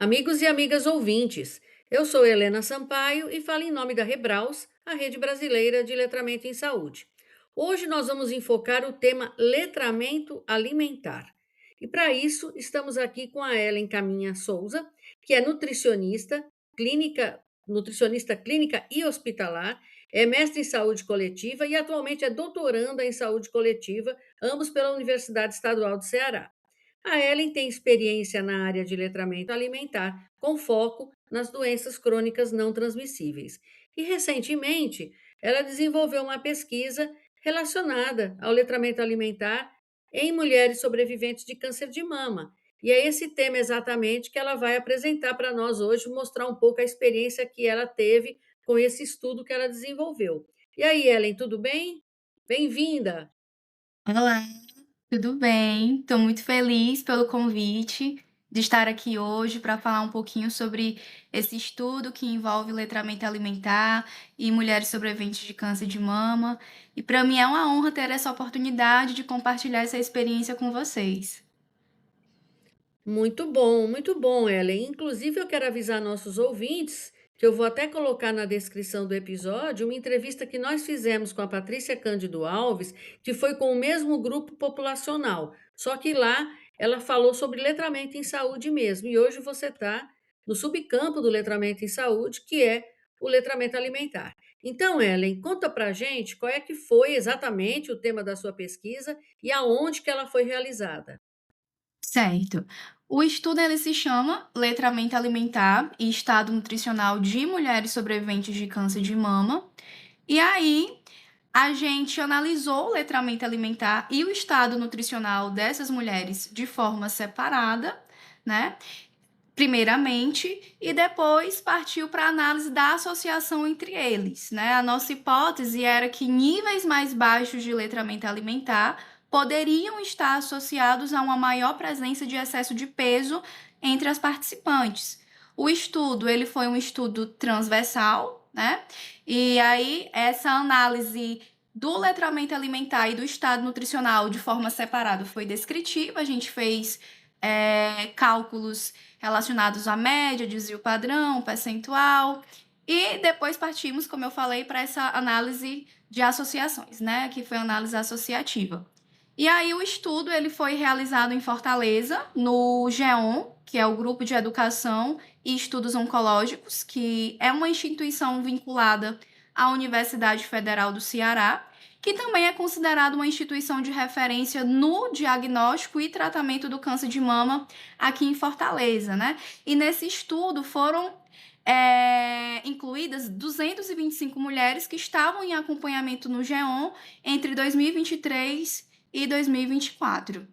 Amigos e amigas ouvintes, eu sou Helena Sampaio e falo em nome da Rebraus, a Rede Brasileira de Letramento em Saúde. Hoje nós vamos enfocar o tema letramento alimentar. E para isso, estamos aqui com a Ellen Caminha Souza, que é nutricionista clínica e hospitalar, é mestre em saúde coletiva e atualmente é doutoranda em saúde coletiva, ambos pela Universidade Estadual do Ceará. A Ellen tem experiência na área de letramento alimentar, com foco nas doenças crônicas não transmissíveis. E, recentemente, ela desenvolveu uma pesquisa relacionada ao letramento alimentar em mulheres sobreviventes de câncer de mama. E é esse tema exatamente que ela vai apresentar para nós hoje, mostrar um pouco a experiência que ela teve com esse estudo que ela desenvolveu. E aí, Ellen, tudo bem? Bem-vinda! Olá, tudo bem? Estou muito feliz pelo convite de estar aqui hoje para falar um pouquinho sobre esse estudo que envolve letramento alimentar e mulheres sobreviventes de câncer de mama. E para mim é uma honra ter essa oportunidade de compartilhar essa experiência com vocês. Muito bom, Ellen. Inclusive, eu quero avisar nossos ouvintes que eu vou até colocar na descrição do episódio uma entrevista que nós fizemos com a Patrícia Cândido Alves, que foi com o mesmo grupo populacional. Só que lá ela falou sobre letramento em saúde mesmo. E hoje você está no subcampo do letramento em saúde, que é o letramento alimentar. Então, Ellen, conta pra gente qual é que foi exatamente o tema da sua pesquisa e aonde que ela foi realizada. Certo. O estudo ele se chama Letramento Alimentar e Estado Nutricional de Mulheres Sobreviventes de Câncer de Mama. E aí, a gente analisou o letramento alimentar e o estado nutricional dessas mulheres de forma separada, né? Primeiramente, e depois partiu para a análise da associação entre eles, né? A nossa hipótese era que níveis mais baixos de letramento alimentar poderiam estar associados a uma maior presença de excesso de peso entre as participantes. O estudo, ele foi um estudo transversal, né? E aí essa análise do letramento alimentar e do estado nutricional de forma separada foi descritiva. A gente fez cálculos relacionados à média, desvio padrão, percentual, e depois partimos, como eu falei, para essa análise de associações, né, que foi a análise associativa. E aí o estudo ele foi realizado em Fortaleza, no GEON, que é o Grupo de Educação e Estudos Oncológicos, que é uma instituição vinculada à Universidade Federal do Ceará, que também é considerada uma instituição de referência no diagnóstico e tratamento do câncer de mama aqui em Fortaleza, né? E nesse estudo foram incluídas 225 mulheres que estavam em acompanhamento no GEON entre 2023 e 2024.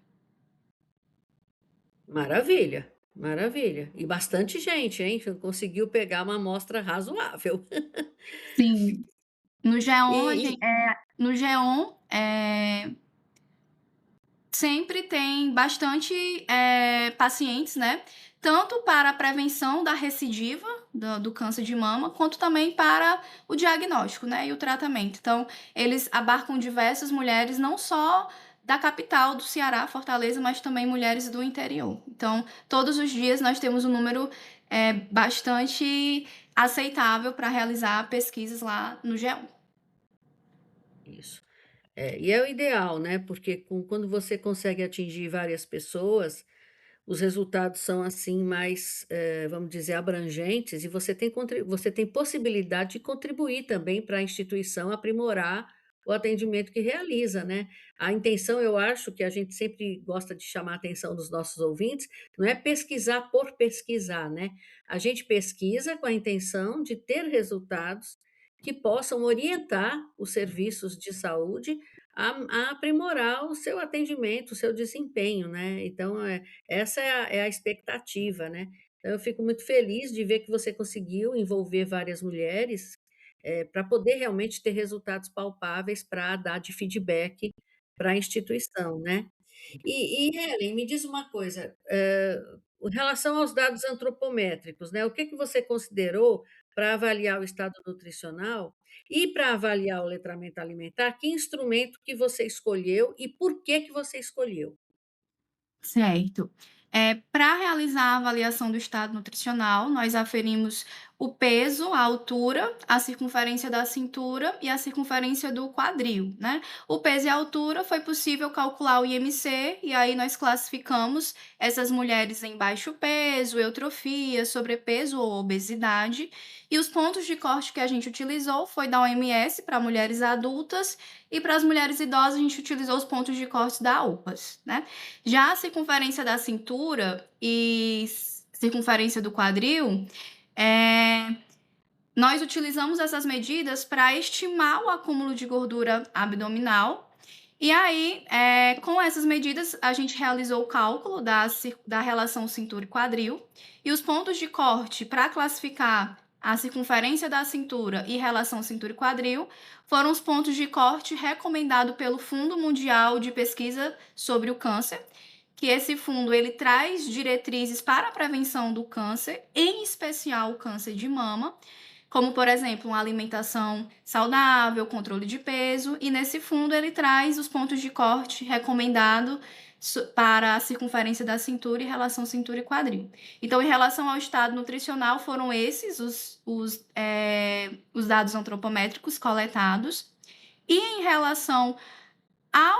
Maravilha, maravilha. E bastante gente, hein? Conseguiu pegar uma amostra razoável. Sim. No E, GEON, e- no GEON sempre tem bastante pacientes, né? Tanto para a prevenção da recidiva do câncer de mama, quanto também para o diagnóstico, né? E o tratamento. Então, eles abarcam diversas mulheres, não só da capital do Ceará, Fortaleza, mas também mulheres do interior. Então, todos os dias nós temos um número bastante aceitável para realizar pesquisas lá no GEON. isso. E é o ideal, né? Porque quando você consegue atingir várias pessoas, os resultados são assim mais, vamos dizer, abrangentes, e você tem possibilidade de contribuir também para a instituição aprimorar o atendimento que realiza, né. A intenção, eu acho, que a gente sempre gosta de chamar a atenção dos nossos ouvintes, não é pesquisar por pesquisar, né. A gente pesquisa com a intenção de ter resultados que possam orientar os serviços de saúde a aprimorar o seu atendimento, o seu desempenho, né. Então, essa é a expectativa, né. Então eu fico muito feliz de ver que você conseguiu envolver várias mulheres, pra poder realmente ter resultados palpáveis para dar de feedback para a instituição, né. E Helen, me diz uma coisa, com relação aos dados antropométricos, né, o que que você considerou para avaliar o estado nutricional e para avaliar o letramento alimentar, que instrumento que você escolheu e por que que você escolheu? Certo. Para realizar a avaliação do estado nutricional, nós aferimos o peso, a altura, a circunferência da cintura e a circunferência do quadril, né? O peso e a altura foi possível calcular o IMC, e aí nós classificamos essas mulheres em baixo peso, eutrofia, sobrepeso ou obesidade. E os pontos de corte que a gente utilizou foi da OMS para mulheres adultas, e para as mulheres idosas a gente utilizou os pontos de corte da OPAS, né? Já a circunferência da cintura e circunferência do quadril, nós utilizamos essas medidas para estimar o acúmulo de gordura abdominal. E aí, com essas medidas, a gente realizou o cálculo da relação cintura e quadril. E os pontos de corte para classificar a circunferência da cintura e relação cintura e quadril foram os pontos de corte recomendados pelo Fundo Mundial de Pesquisa sobre o Câncer, que esse fundo ele traz diretrizes para a prevenção do câncer, em especial o câncer de mama, como, por exemplo, uma alimentação saudável, controle de peso, e nesse fundo ele traz os pontos de corte recomendados para a circunferência da cintura e relação cintura e quadril. Então, em relação ao estado nutricional, foram esses os dados antropométricos coletados. E em relação à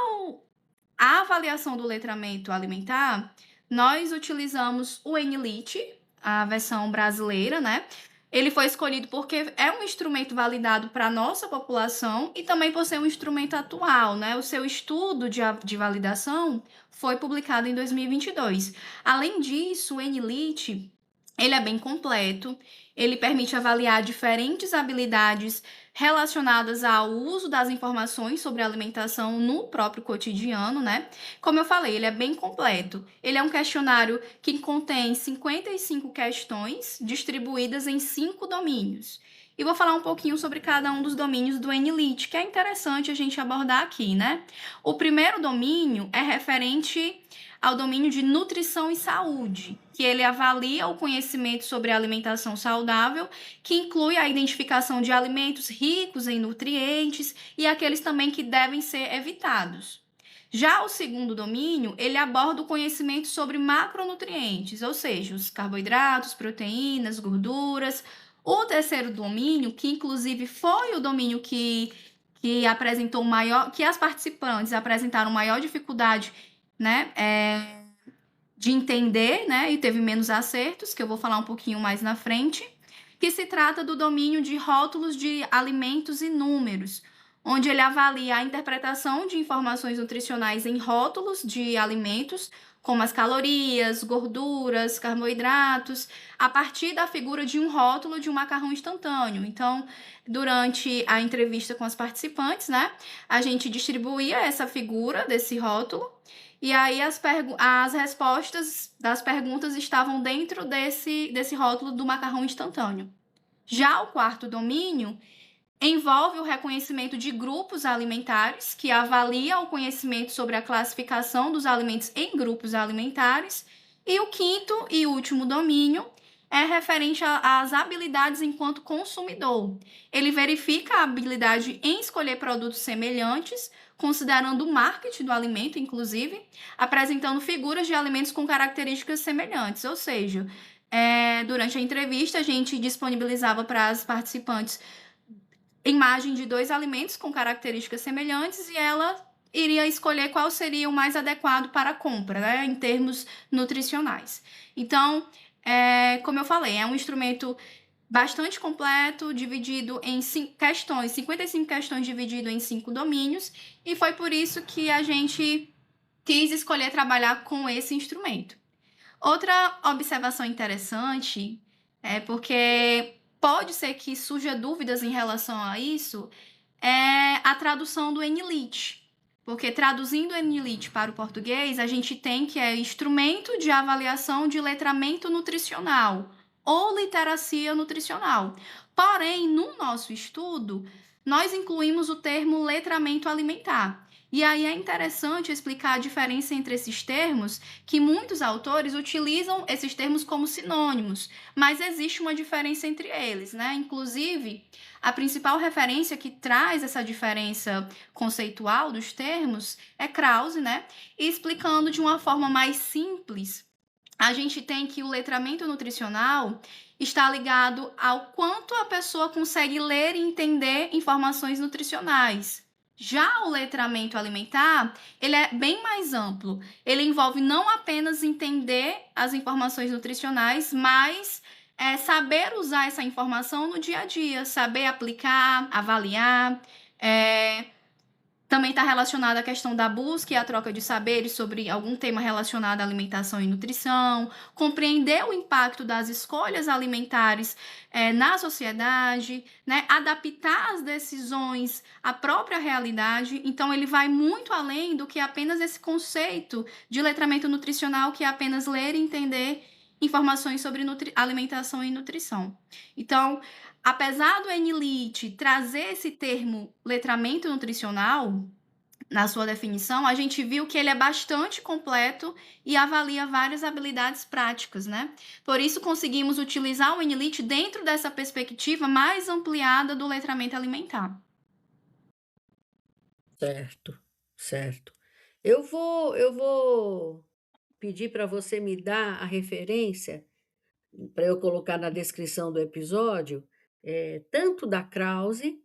avaliação do letramento alimentar, nós utilizamos o NLIT, a versão brasileira, né? Ele foi escolhido porque é um instrumento validado para a nossa população e também por ser um instrumento atual, né? O seu estudo de validação foi publicado em 2022. Além disso, o NLIT, ele é bem completo, ele permite avaliar diferentes habilidades relacionadas ao uso das informações sobre alimentação no próprio cotidiano, né? Como eu falei, ele é bem completo. Ele é um questionário que contém 55 questões distribuídas em 5 domínios. E vou falar um pouquinho sobre cada um dos domínios do NLIT, que é interessante a gente abordar aqui, né? O primeiro domínio é referente ao domínio de nutrição e saúde, que ele avalia o conhecimento sobre a alimentação saudável, que inclui a identificação de alimentos ricos em nutrientes e aqueles também que devem ser evitados. Já o segundo domínio, ele aborda o conhecimento sobre macronutrientes, ou seja, os carboidratos, proteínas, gorduras. O terceiro domínio, que inclusive foi o domínio que apresentou maior, que as participantes apresentaram maior dificuldade, né, de entender, né, e teve menos acertos, que eu vou falar um pouquinho mais na frente, que se trata do domínio de rótulos de alimentos e números, onde ele avalia a interpretação de informações nutricionais em rótulos de alimentos, como as calorias, gorduras, carboidratos, a partir da figura de um rótulo de um macarrão instantâneo. Então, durante a entrevista com as participantes, né, a gente distribuía essa figura desse rótulo, e aí as respostas das perguntas estavam dentro desse rótulo do macarrão instantâneo. Já o quarto domínio envolve o reconhecimento de grupos alimentares, que avalia o conhecimento sobre a classificação dos alimentos em grupos alimentares. E o quinto e último domínio é referente às habilidades enquanto consumidor. Ele verifica a habilidade em escolher produtos semelhantes, considerando o marketing do alimento, inclusive, apresentando figuras de alimentos com características semelhantes. Ou seja, durante a entrevista, a gente disponibilizava para as participantes imagem de 2 alimentos com características semelhantes e ela iria escolher qual seria o mais adequado para a compra, né, em termos nutricionais. Então, como eu falei, é um instrumento bastante completo, dividido em 55 questões dividido em 5 domínios, e foi por isso que a gente quis escolher trabalhar com esse instrumento. Outra observação interessante é porque pode ser que surja dúvidas em relação a isso, é a tradução do NLIT. Porque traduzindo o NLIT para o português, a gente tem que é instrumento de avaliação de letramento nutricional ou literacia nutricional. Porém, no nosso estudo, nós incluímos o termo letramento alimentar. E aí é interessante explicar a diferença entre esses termos, que muitos autores utilizam esses termos como sinônimos, mas existe uma diferença entre eles, né? Inclusive, a principal referência que traz essa diferença conceitual dos termos é Krause, né? Explicando de uma forma mais simples a gente tem que o letramento nutricional está ligado ao quanto a pessoa consegue ler e entender informações nutricionais. Já o letramento alimentar, ele é bem mais amplo. Ele envolve não apenas entender as informações nutricionais, mas saber usar essa informação no dia a dia, saber aplicar, avaliar, é, também está relacionada à questão da busca e a troca de saberes sobre algum tema relacionado à alimentação e nutrição, compreender o impacto das escolhas alimentares na sociedade, né? Adaptar as decisões à própria realidade. Então, ele vai muito além do que apenas esse conceito de letramento nutricional, que é apenas ler e entender informações sobre alimentação e nutrição. Então, apesar do Enilite trazer esse termo letramento nutricional na sua definição, a gente viu que ele é bastante completo e avalia várias habilidades práticas, né? Por isso conseguimos utilizar o Enilite dentro dessa perspectiva mais ampliada do letramento alimentar. Certo, certo. Eu vou pedir para você me dar a referência, para eu colocar na descrição do episódio, tanto da Krause,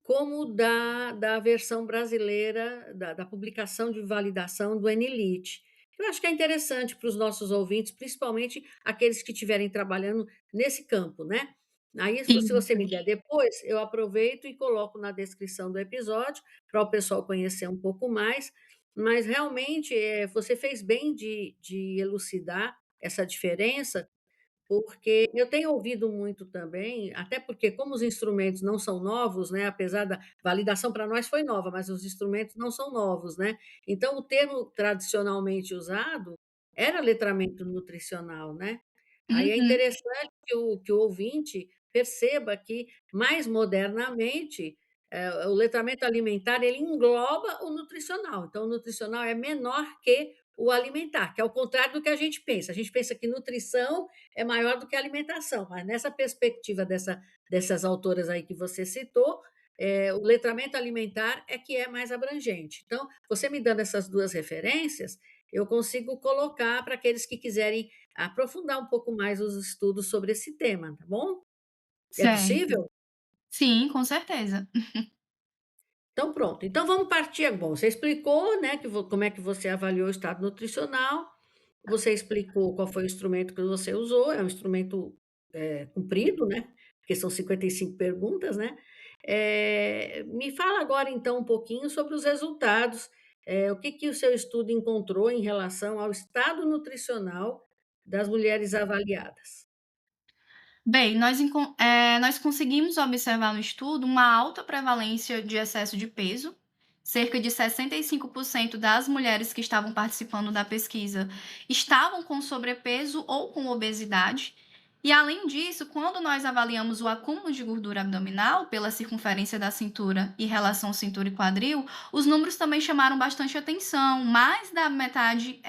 como da versão brasileira, da publicação de validação do Enilite. Eu acho que é interessante para os nossos ouvintes, principalmente aqueles que estiverem trabalhando nesse campo, né. Aí, se você me Isso. der depois, eu aproveito e coloco na descrição do episódio, para o pessoal conhecer um pouco mais, mas realmente, você fez bem de elucidar essa diferença, porque eu tenho ouvido muito também, até porque como os instrumentos não são novos, né, apesar da validação para nós foi nova, mas os instrumentos não são novos, né. Então o termo tradicionalmente usado era letramento nutricional, né. Aí é Uhum. interessante que o ouvinte perceba que, mais modernamente, o letramento alimentar ele engloba o nutricional, então o nutricional é menor que o alimentar, que é o contrário do que a gente pensa. A gente pensa que nutrição é maior do que a alimentação, mas nessa perspectiva dessas autoras aí que você citou, o letramento alimentar é que é mais abrangente. Então, você me dando essas 2 referências, eu consigo colocar para aqueles que quiserem aprofundar um pouco mais os estudos sobre esse tema, tá bom? É Certo. possível? Sim, com certeza. Então pronto, então vamos partir bom, você explicou, né, que vo como é que você avaliou o estado nutricional, você explicou qual foi o instrumento que você usou, é um instrumento, comprido, né, porque são 55 perguntas, né. Me fala agora então um pouquinho sobre os resultados, o que que o seu estudo encontrou em relação ao estado nutricional das mulheres avaliadas? Bem, nós conseguimos observar no estudo uma alta prevalência de excesso de peso. Cerca de 65% das mulheres que estavam participando da pesquisa estavam com sobrepeso ou com obesidade. E, além disso, quando nós avaliamos o acúmulo de gordura abdominal pela circunferência da cintura e relação cintura e quadril, os números também chamaram bastante atenção. Mais da metade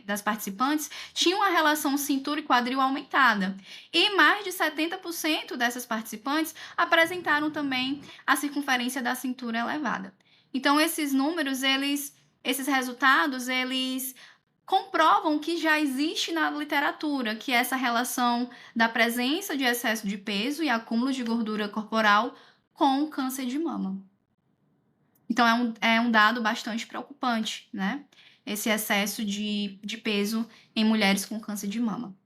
das participantes tinham a relação cintura e quadril aumentada. E mais de 70% dessas participantes apresentaram também a circunferência da cintura elevada. Então, esses números, esses resultados, eles comprovam que já existe na literatura, que essa relação da presença de excesso de peso e acúmulo de gordura corporal com câncer de mama. Então, é um dado bastante preocupante, né? Esse excesso de peso em mulheres com câncer de mama.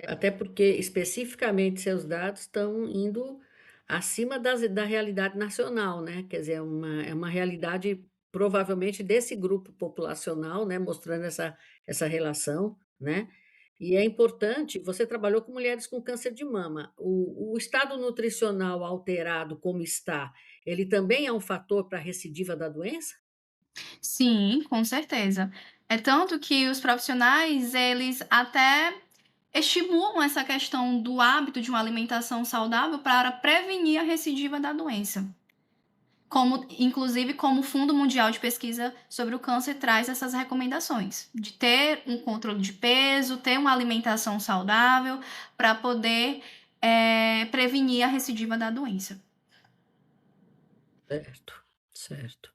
Até porque, especificamente, seus dados estão indo acima da realidade nacional, né, quer dizer, é uma realidade provavelmente desse grupo populacional, né, mostrando essa relação, né. E é importante você trabalhou com mulheres com câncer de mama. O estado nutricional alterado como está, ele também é um fator para a recidiva da doença? Sim, com certeza. É tanto que os profissionais, eles até estimulam essa questão do hábito de uma alimentação saudável para prevenir a recidiva da doença. Inclusive, como o Fundo Mundial de Pesquisa sobre o Câncer traz essas recomendações, de ter um controle de peso, ter uma alimentação saudável, para poder prevenir a recidiva da doença. Certo, certo.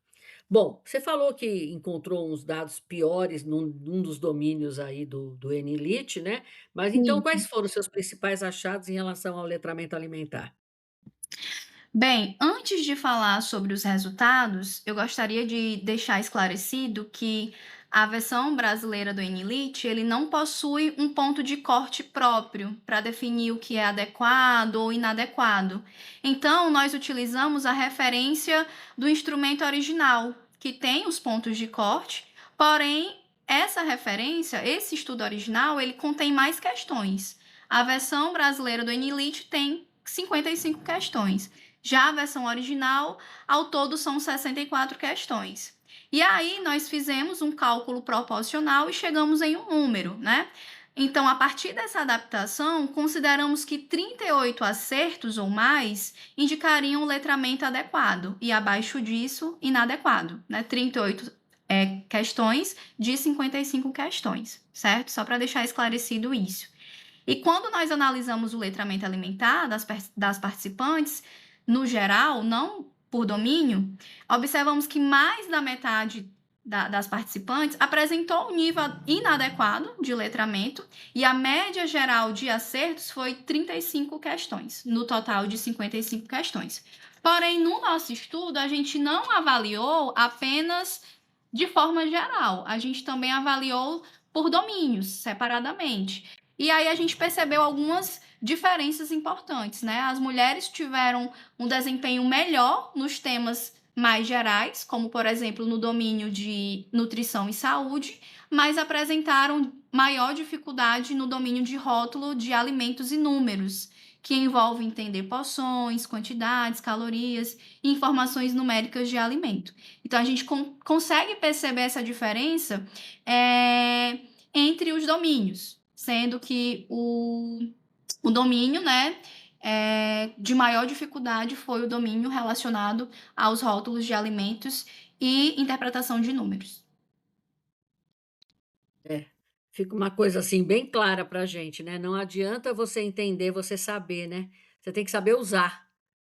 Bom, você falou que encontrou uns dados piores num dos domínios aí do Enilite, né, mas então Isso. quais foram os seus principais achados em relação ao letramento alimentar? Bem, antes de falar sobre os resultados, eu gostaria de deixar esclarecido que a versão brasileira do Enilite, ele não possui um ponto de corte próprio para definir o que é adequado ou inadequado. Então, nós utilizamos a referência do instrumento original, que tem os pontos de corte, porém, essa referência, esse estudo original, ele contém mais questões. A versão brasileira do Enilite tem 55 questões. Já a versão original, ao todo são 64 questões. E aí nós fizemos um cálculo proporcional e chegamos em um número, né? Então, a partir dessa adaptação, consideramos que 38 acertos ou mais indicariam o letramento adequado e abaixo disso, inadequado, né? 38 questões de 55 questões, certo? Só para deixar esclarecido isso. E quando nós analisamos o letramento alimentar das participantes, no geral, não por domínio, observamos que mais da metade das participantes apresentou um nível inadequado de letramento e a média geral de acertos foi 35 questões, no total de 55 questões. Porém, no nosso estudo, a gente não avaliou apenas de forma geral, a gente também avaliou por domínios, separadamente. E aí a gente percebeu algumas diferenças importantes, né? As mulheres tiveram um desempenho melhor nos temas mais gerais, como por exemplo no domínio de nutrição e saúde, mas apresentaram maior dificuldade no domínio de rótulo de alimentos e números, que envolve entender porções, quantidades, calorias e informações numéricas de alimento. Então a gente consegue perceber essa diferença entre os domínios, sendo que o domínio, né, de maior dificuldade foi o domínio relacionado aos rótulos de alimentos e interpretação de números. É, fica uma coisa, assim, bem clara pra gente, né, não adianta você entender, você saber, né, você tem que saber usar,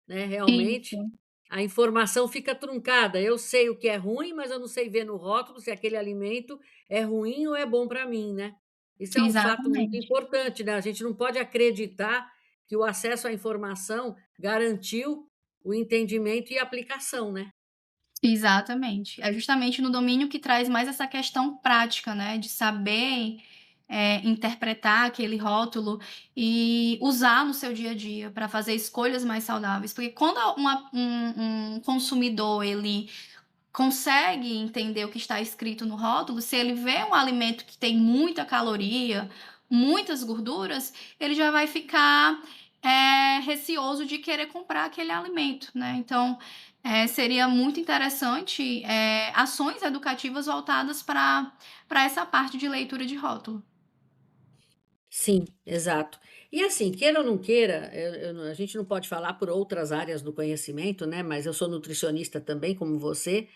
né, realmente Isso, a informação fica truncada, eu sei o que é ruim, mas eu não sei ver no rótulo se aquele alimento é ruim ou é bom para mim, né. Isso é um fato muito exatamente. importante, né, a gente não pode acreditar que o acesso à informação garantiu o entendimento e aplicação, né. Exatamente. É justamente no domínio que traz mais essa questão prática, né, de saber, interpretar aquele rótulo e usar no seu dia a dia para fazer escolhas mais saudáveis. Porque quando um consumidor, ele consegue entender o que está escrito no rótulo, se ele vê um alimento que tem muita caloria, muitas gorduras, ele já vai ficar receoso de querer comprar aquele alimento, né? Então, seria muito interessante ações educativas voltadas para essa parte de leitura de rótulo. Sim, exato. E assim, queira ou não queira, a gente não pode falar por outras áreas do conhecimento, né, mas eu sou nutricionista também, como você.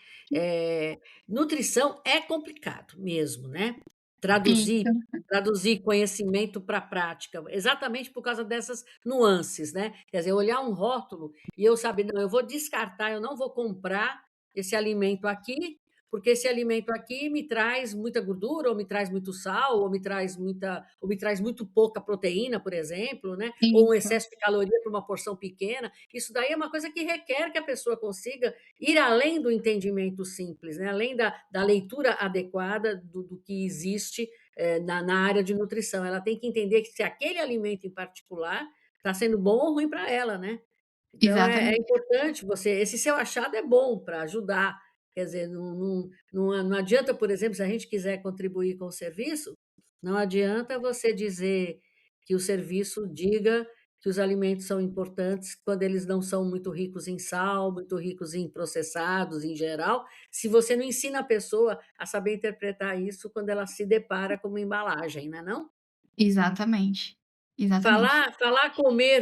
Nutrição é complicado mesmo, né. Traduzir Isso, traduzir conhecimento para a prática, exatamente por causa dessas nuances, né. Quer dizer, olhar um rótulo e eu saber: "Não, eu vou descartar, eu não vou comprar esse alimento aqui, porque esse alimento aqui me traz muita gordura, ou me traz muito sal, ou me traz muito pouca proteína, por exemplo, né, ou um isso, excesso de caloria para uma porção pequena". Isso daí é uma coisa que requer que a pessoa consiga ir além do entendimento simples, né, além da leitura adequada do que existe, na área de nutrição. Ela tem que entender que se aquele alimento em particular está sendo bom ou ruim para ela, né. Então é exatamente. importante você esse seu achado é bom para ajudar, quer dizer, não adianta, por exemplo, se a gente quiser contribuir com o serviço, não adianta você dizer que o serviço diga que os alimentos são importantes quando eles não são muito ricos em sal, muito ricos em processados em geral, se você não ensina a pessoa a saber interpretar isso quando ela se depara com uma embalagem, não é não? Exatamente. Exatamente. Falar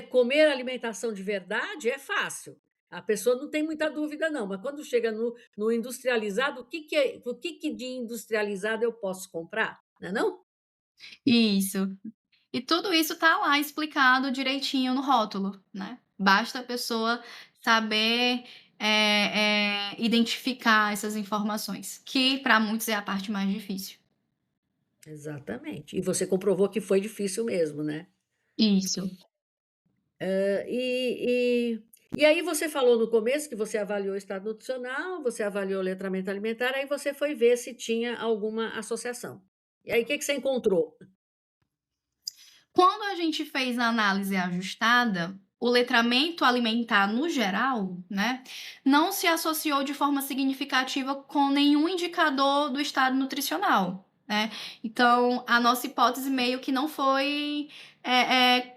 comer alimentação de verdade é fácil, a pessoa não tem muita dúvida não, mas quando chega no industrializado, o que que de industrializado eu posso comprar, não é não? Isso. E tudo isso tá lá explicado direitinho no rótulo, né. Basta a pessoa saber, identificar essas informações, que para muitos é a parte mais difícil. Exatamente. E você comprovou que foi difícil mesmo, né? Isso. E aí você falou no começo que você avaliou o estado nutricional, você avaliou o letramento alimentar, aí você foi ver se tinha alguma associação. E aí o que que você encontrou? Quando a gente fez a análise ajustada, o letramento alimentar no geral, né, não se associou de forma significativa com nenhum indicador do estado nutricional, né? Então, a nossa hipótese meio que não foi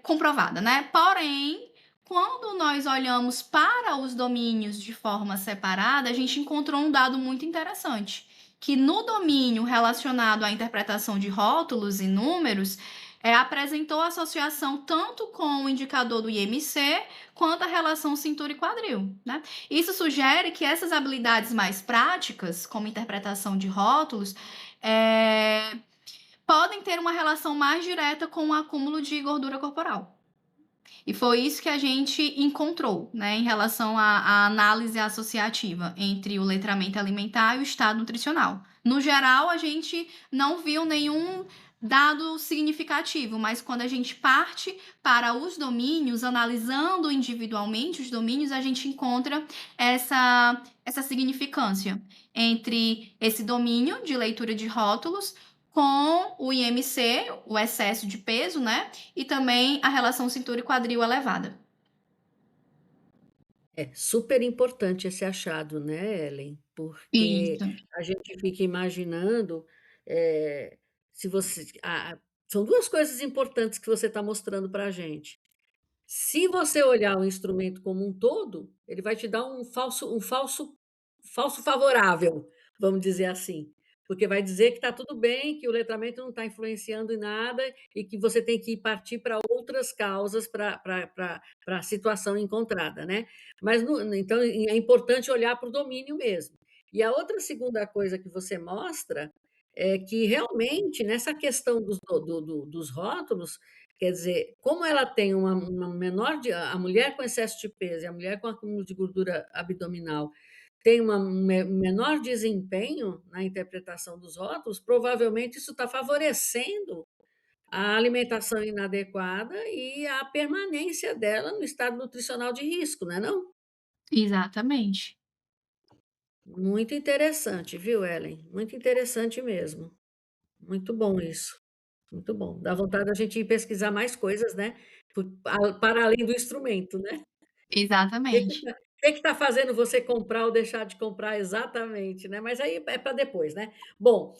comprovada, né? Porém, quando nós olhamos para os domínios de forma separada, a gente encontrou um dado muito interessante, que no domínio relacionado à interpretação de rótulos e números, apresentou associação tanto com o indicador do IMC quanto a relação cintura e quadril, né? Isso sugere que essas habilidades mais práticas, como interpretação de rótulos, podem ter uma relação mais direta com o acúmulo de gordura corporal. E foi isso que a gente encontrou, né, em relação à análise associativa entre o letramento alimentar e o estado nutricional. No geral, a gente não viu nenhum dado significativo, mas quando a gente parte para os domínios, analisando individualmente os domínios, a gente encontra essa significância entre esse domínio de leitura de rótulos com o IMC, o excesso de peso, né? E também a relação cintura e quadril elevada. É super importante esse achado, né, Ellen? Porque Isso, a gente fica imaginando, se você são 2 coisas importantes que você está mostrando para a gente. Se você olhar o instrumento como um todo, ele vai te dar um falso favorável, vamos dizer assim, porque vai dizer que está tudo bem, que o letramento não está influenciando em nada e que você tem que partir para outras causas para a situação encontrada, né. Mas então é importante olhar para o domínio mesmo. E a outra segunda coisa que você mostra é que realmente nessa questão dos rótulos, quer dizer, como ela tem uma menor de a mulher com excesso de peso e a mulher com acúmulo de gordura abdominal tem um menor desempenho na interpretação dos rótulos, provavelmente isso está favorecendo a alimentação inadequada e a permanência dela no estado nutricional de risco, não é não? exatamente. Muito interessante, viu, Ellen? Muito interessante mesmo. Muito bom isso. Muito bom. Dá vontade da gente ir pesquisar mais coisas, né, para além do instrumento, né. Exatamente. O que está fazendo você comprar ou deixar de comprar exatamente, né, mas aí é para depois, né. Bom,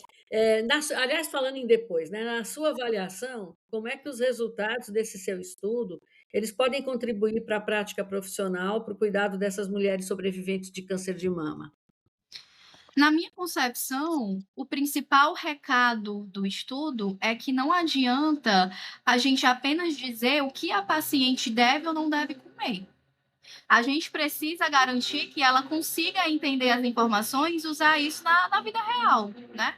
aliás, falando em depois, né, na sua avaliação, como é que os resultados desse seu estudo, eles podem contribuir para a prática profissional, para o cuidado dessas mulheres sobreviventes de câncer de mama? Na minha concepção, o principal recado do estudo é que não adianta a gente apenas dizer o que a paciente deve ou não deve comer. A gente precisa garantir que ela consiga entender as informações e usar isso na vida real, né?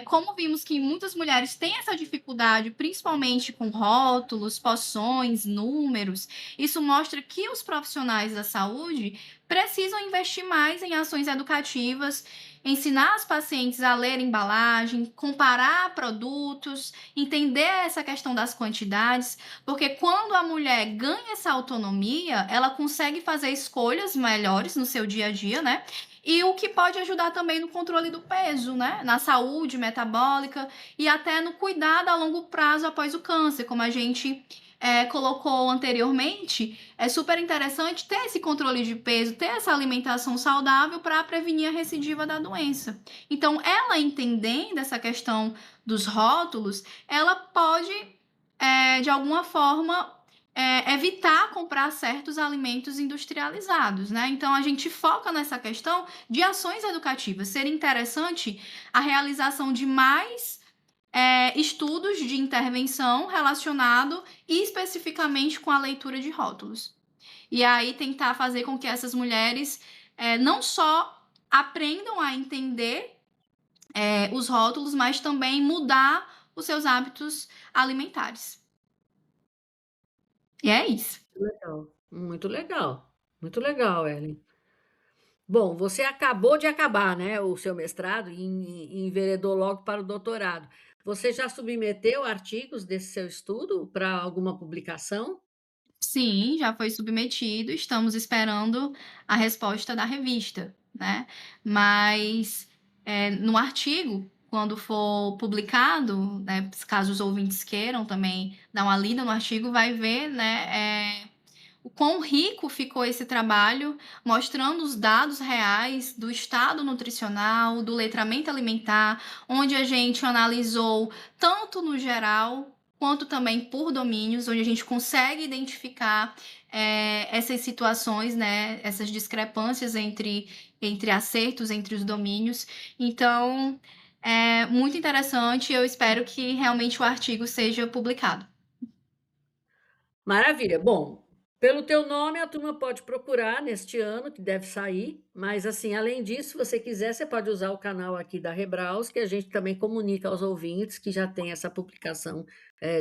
Como vimos que muitas mulheres têm essa dificuldade, principalmente com rótulos, poções, números, isso mostra que os profissionais da saúde precisam investir mais em ações educativas, ensinar as pacientes a ler embalagem, comparar produtos, entender essa questão das quantidades, porque quando a mulher ganha essa autonomia, ela consegue fazer escolhas melhores no seu dia a dia, né? E o que pode ajudar também no controle do peso, né? Na saúde metabólica e até no cuidado a longo prazo após o câncer, como a gente colocou anteriormente. É super interessante ter esse controle de peso, ter essa alimentação saudável para prevenir a recidiva da doença. Então, ela entendendo essa questão dos rótulos, ela pode, de alguma forma, evitar comprar certos alimentos industrializados, né? Então a gente foca nessa questão de ações educativas. Seria interessante a realização de mais estudos de intervenção relacionado especificamente com a leitura de rótulos. E aí tentar fazer com que essas mulheres não só aprendam a entender os rótulos, mas também mudar os seus hábitos alimentares. E é isso. Legal, muito legal, Ellen. Bom, você acabou de acabar, né, o seu mestrado e enveredou logo para o doutorado. Você já submeteu artigos desse seu estudo para alguma publicação? Sim, já foi submetido, estamos esperando a resposta da revista, né. Mas, no artigo, quando for publicado, né, caso os ouvintes queiram também dar uma lida no artigo, vai ver, né, o quão rico ficou esse trabalho, mostrando os dados reais do estado nutricional, do letramento alimentar, onde a gente analisou tanto no geral, quanto também por domínios, onde a gente consegue identificar essas situações, né, essas discrepâncias entre acertos, entre os domínios. Então, é muito interessante, eu espero que realmente o artigo seja publicado. Maravilha. Bom, pelo teu nome a turma pode procurar neste ano, que deve sair, mas assim, além disso, se você quiser, você pode usar o canal aqui da Rebraus, que a gente também comunica aos ouvintes que já tem essa publicação,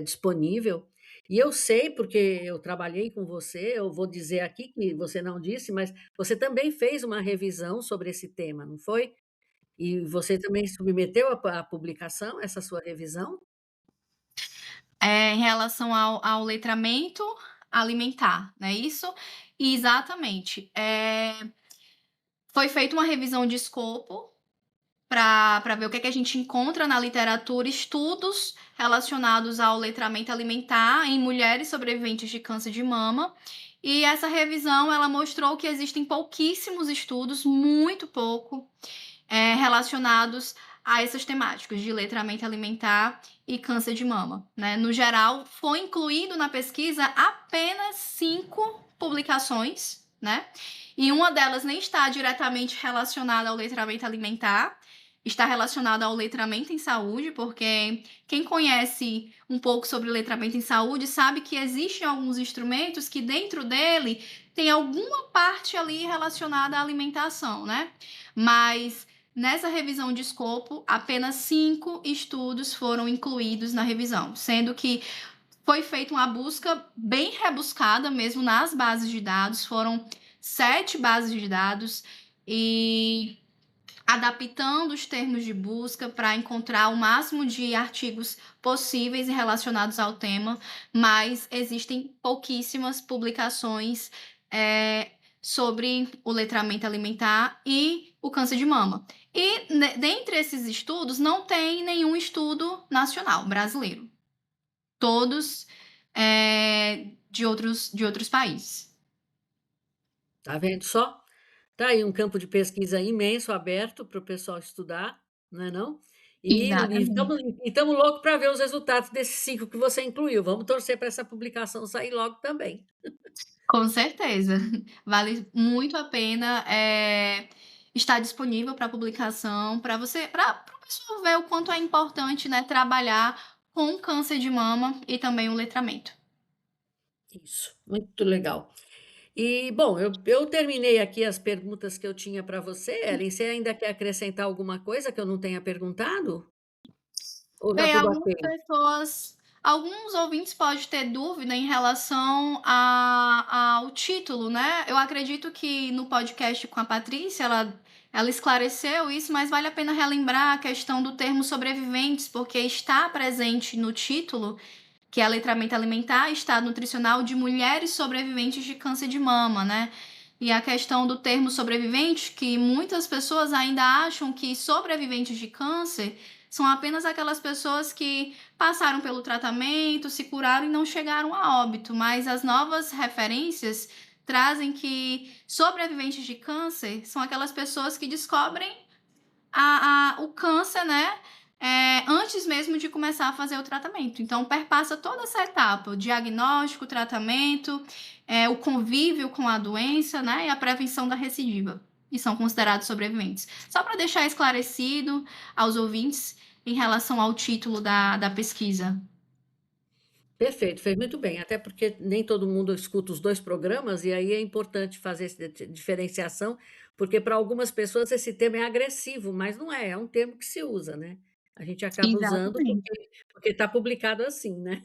disponível. E eu sei, porque eu trabalhei com você, eu vou dizer aqui que você não disse, mas você também fez uma revisão sobre esse tema, não foi? E você também submeteu a publicação, essa sua revisão? Em relação ao letramento alimentar, não é isso? Exatamente. Foi feita uma revisão de escopo para ver o que é que a gente encontra na literatura, estudos relacionados ao letramento alimentar em mulheres sobreviventes de câncer de mama. E essa revisão, ela mostrou que existem pouquíssimos estudos, muito pouco, relacionados a essas temáticas de letramento alimentar e câncer de mama, né? No geral, foi incluído na pesquisa apenas 5 publicações, né? E uma delas nem está diretamente relacionada ao letramento alimentar, está relacionada ao letramento em saúde, porque quem conhece um pouco sobre letramento em saúde sabe que existem alguns instrumentos que dentro dele tem alguma parte ali relacionada à alimentação, né? Mas nessa revisão de escopo, apenas 5 estudos foram incluídos na revisão, sendo que foi feita uma busca bem rebuscada mesmo nas bases de dados, foram 7 bases de dados e adaptando os termos de busca para encontrar o máximo de artigos possíveis e relacionados ao tema, mas existem pouquíssimas publicações sobre o letramento alimentar e o câncer de mama. E dentre esses estudos, não tem nenhum estudo nacional brasileiro. Todos de outros países. Tá vendo só? Tá aí um campo de pesquisa imenso aberto para o pessoal estudar, não é não? E Exatamente. estamos loucos para ver os resultados desses 5 que você incluiu. Vamos torcer para essa publicação sair logo também. Com certeza. Vale muito a pena, estar disponível para publicação, para o pessoal ver o quanto é importante, né, trabalhar com câncer de mama e também o letramento. Isso, muito legal. E, bom, eu terminei aqui as perguntas que eu tinha para você, Ellen. Você ainda quer acrescentar alguma coisa que eu não tenha perguntado? Ou tá Bem, tudo ok? alguns ouvintes podem ter dúvida em relação ao título, né. Eu acredito que no podcast com a Patrícia, ela esclareceu isso, mas vale a pena relembrar a questão do termo sobreviventes, porque está presente no título, que é letramento alimentar, estado nutricional de mulheres sobreviventes de câncer de mama, né. E a questão do termo sobrevivente, que muitas pessoas ainda acham que sobreviventes de câncer são apenas aquelas pessoas que passaram pelo tratamento, se curaram e não chegaram a óbito, mas as novas referências trazem que sobreviventes de câncer são aquelas pessoas que descobrem o câncer, né, antes mesmo de começar a fazer o tratamento. Então perpassa toda essa etapa, o diagnóstico, o tratamento, o convívio com a doença, né, e a prevenção da recidiva. E são considerados sobreviventes. Só para deixar esclarecido aos ouvintes em relação ao título da pesquisa. Perfeito, fez muito bem, até porque nem todo mundo escuta os 2 programas, e aí é importante fazer essa diferenciação, porque para algumas pessoas esse termo é agressivo, mas não é, é um termo que se usa, né. A gente acaba usando Exatamente. porque está publicado assim, né.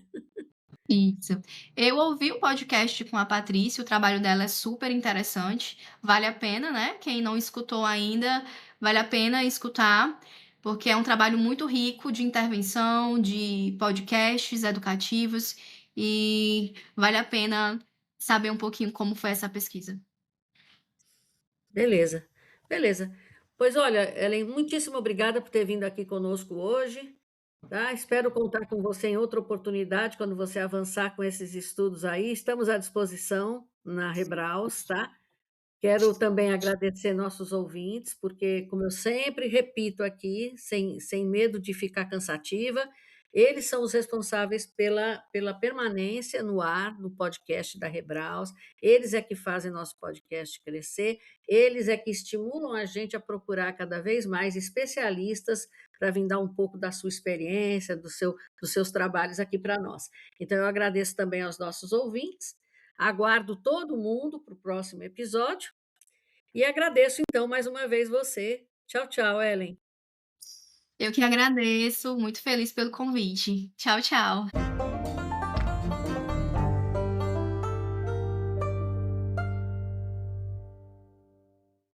Isso. Eu ouvi o podcast com a Patrícia, o trabalho dela é super interessante, vale a pena, né, quem não escutou ainda, vale a pena escutar, porque é um trabalho muito rico de intervenção, de podcasts educativos, e vale a pena saber um pouquinho como foi essa pesquisa. Beleza, beleza. Pois olha, Ellen, muitíssimo obrigada por ter vindo aqui conosco hoje, tá? Espero contar com você em outra oportunidade, quando você avançar com esses estudos aí. Estamos à disposição na Rebraus, tá? Quero também agradecer nossos ouvintes, porque, como eu sempre repito aqui, sem medo de ficar cansativa, eles são os responsáveis pela permanência no ar, no podcast da Rebraus, eles é que fazem nosso podcast crescer, eles é que estimulam a gente a procurar cada vez mais especialistas para vir dar um pouco da sua experiência, dos seus trabalhos aqui para nós. Então, eu agradeço também aos nossos ouvintes, aguardo todo mundo para o próximo episódio e agradeço então mais uma vez você. Tchau, tchau, Ellen. Eu que agradeço, muito feliz pelo convite. Tchau, tchau.